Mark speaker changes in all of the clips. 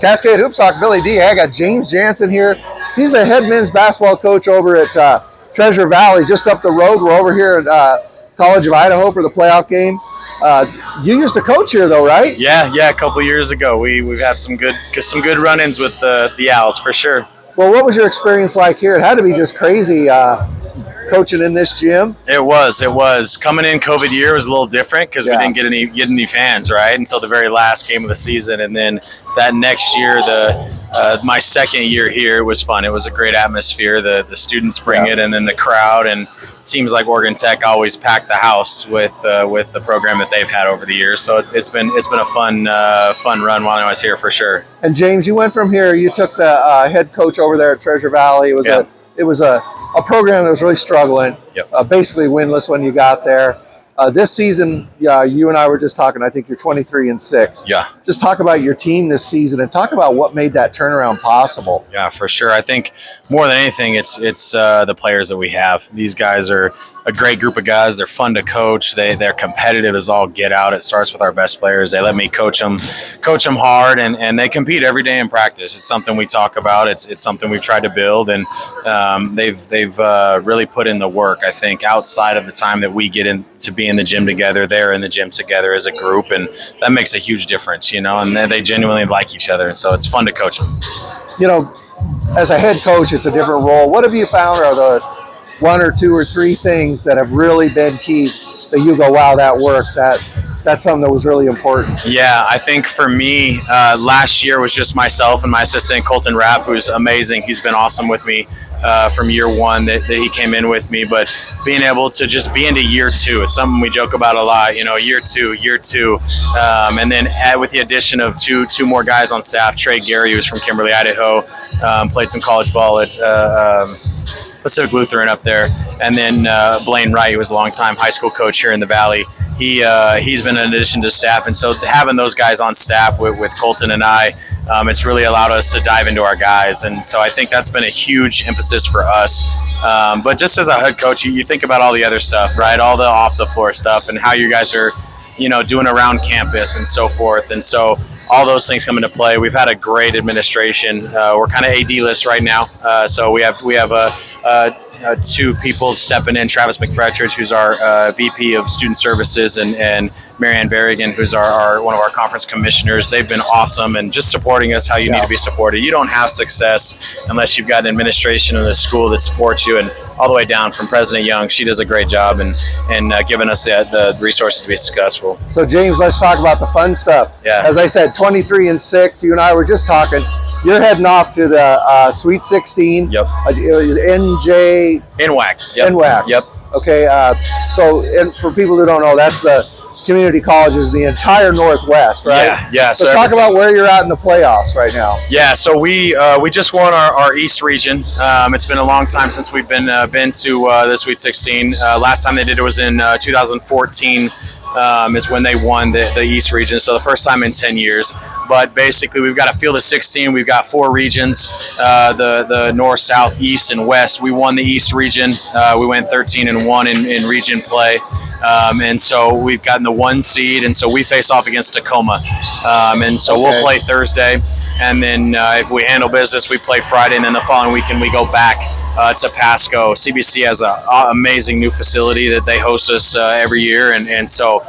Speaker 1: Cascade Hoops Talk, Billy D. I got James Jansen here. He's the head men's basketball coach over at Treasure Valley, just up the road. We're over here at College of Idaho for the playoff game. You used to coach here, though, right?
Speaker 2: Yeah. A couple years ago, we've had some good run-ins with the Owls for sure.
Speaker 1: Well, what was your experience like here? It had to be just crazy coaching in this gym.
Speaker 2: It was. Coming in COVID year was a little different because we didn't get any fans, right, until the very last game of the season. And then that next year, my second year here, was fun. It was a great atmosphere. The students bring it, and then the crowd, and teams like Oregon Tech always pack the house with the program that they've had over the years. So it's been a fun run while I was here for sure.
Speaker 1: And James, you went from here. You took the head coach over there at Treasure Valley. It was a program that was really struggling.
Speaker 2: Yep.
Speaker 1: Basically winless when you got there. This season, you and I were just talking. I think you're 23-6.
Speaker 2: Yeah.
Speaker 1: Just talk about your team this season and talk about what made that turnaround possible.
Speaker 2: Yeah, for sure. I think more than anything, it's the players that we have. These guys are a great group of guys. They're fun to coach. They're competitive as all get out. It starts with our best players. They let me coach them hard, and they compete every day in practice. It's something we talk about. It's something we've tried to build, and they've really put in the work. I think outside of the time that we get in to be in the gym together, they're in the gym together as a group, and that makes a huge difference, and they genuinely like each other, and so it's fun to coach them.
Speaker 1: As a head coach, it's a different role. What have you found are the one or two or three things that have really been key that you go, wow, that worked, that's something that was really important?
Speaker 2: Yeah, I think for me, last year was just myself and my assistant, Colton Rapp, who's amazing. He's been awesome with me from year one that he came in with me. But being able to just be into year two, it's something we joke about a lot, year two. And then with the addition of two more guys on staff, Trey Gary, who's from Kimberly, Idaho, played some college ball at Pacific Lutheran up there. And then Blaine Wright, who was a longtime high school coach here in the Valley. He's been an addition to staff, and so having those guys on staff with Colton and I, it's really allowed us to dive into our guys, and so I think that's been a huge emphasis for us. But just as a head coach, you think about all the other stuff, right? All the off the floor stuff and how you guys are, doing around campus and so forth, and so all those things come into play. We've had a great administration. We're kind of AD-less right now, so we have two people stepping in. Travis McFretridge, who's our VP of Student Services, and Marianne Berrigan, who's our one of our conference commissioners. They've been awesome and just supporting us how you need to be supported. You don't have success unless you've got an administration in the school that supports you, and all the way down from President Young. She does a great job and giving us the resources to be successful.
Speaker 1: So James, let's talk about the fun stuff.
Speaker 2: Yeah.
Speaker 1: As I said, 23-6. You and I were just talking. You're heading off to the Sweet 16.
Speaker 2: Yep.
Speaker 1: NWAC.
Speaker 2: Yep.
Speaker 1: NWAC.
Speaker 2: Yep.
Speaker 1: Okay. So, and for people who don't know, that's the community colleges, the entire Northwest, right?
Speaker 2: Yeah.
Speaker 1: So talk about where you're at in the playoffs right now.
Speaker 2: Yeah. So we just won our East Region. It's been a long time since we've been to the Sweet 16. Last time they did it was in 2014. Is when they won the East Region, so the first time in 10 years. But basically, we've got a field of 16. We've got 4 regions, the North, South, East, and West. We won the East Region. We went 13-1 in region play. And so we've gotten the 1 seed, and so we face off against Tacoma. And so we'll play Thursday, and then if we handle business, we play Friday, and then the following weekend we go back to Pasco. CBC has an amazing new facility that they host us every year, and so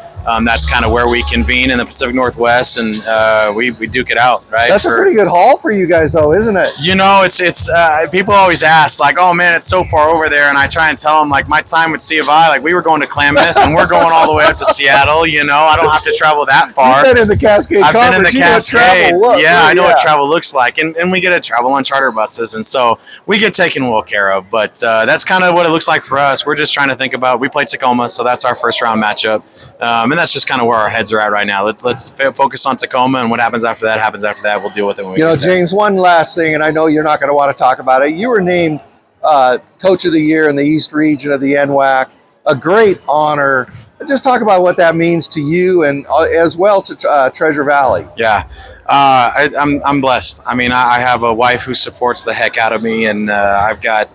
Speaker 2: that's kind of where we convene in the Pacific Northwest, and we duke it out, right?
Speaker 1: That's a pretty good haul for you guys, though, isn't it?
Speaker 2: It's people always ask, like, oh man, it's so far over there, and I try and tell them, like, my time with C of I, like, we were going to Klamath, and we're going all the way up to Seattle. I don't have to travel that far.
Speaker 1: You've been in the Cascade
Speaker 2: I've
Speaker 1: Conference.
Speaker 2: been in the Cascade. I know what travel looks like, and we get to travel on charter buses, and so we get taken well care of. But that's kind of what it looks like for us. We're just trying to think about. We play Tacoma, so that's our first round matchup, and that's just kind of where our heads are at right now. Let's focus on Tacoma, and what happens after that happens after that. We'll deal with it when we get there.
Speaker 1: James, one last thing, and I know you're not going to want to talk about it. You were named Coach of the Year in the East Region of the NWAC. A great honor. Just talk about what that means to you and as well to Treasure Valley.
Speaker 2: Yeah, I'm blessed. I mean, I have a wife who supports the heck out of me, and I've got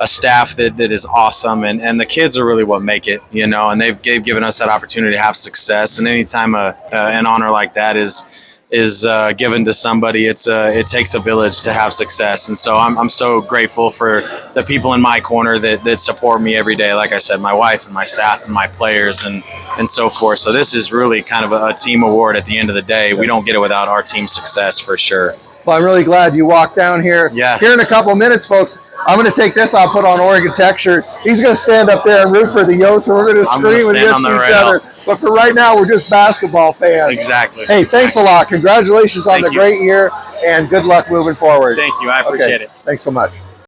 Speaker 2: a staff that is awesome, and the kids are really what make it, and they've given us that opportunity to have success. And anytime an honor like that is given to somebody, it takes a village to have success. And so I'm so grateful for the people in my corner that support me every day. Like I said, my wife and my staff and my players and so forth. So this is really kind of a team award at the end of the day. We don't get it without our team's success for sure.
Speaker 1: Well, I'm really glad you walked down here.
Speaker 2: Yeah.
Speaker 1: Here in a couple of minutes, folks, I'm going to take this out, put on Oregon Tech shirt. He's going to stand up there and root for the Yotes, and we're going to scream against each other. But for right now, we're just basketball fans.
Speaker 2: Exactly.
Speaker 1: Hey, thanks a lot. Congratulations on the great year, and good luck moving forward.
Speaker 2: Thank you. I appreciate it.
Speaker 1: Thanks so much.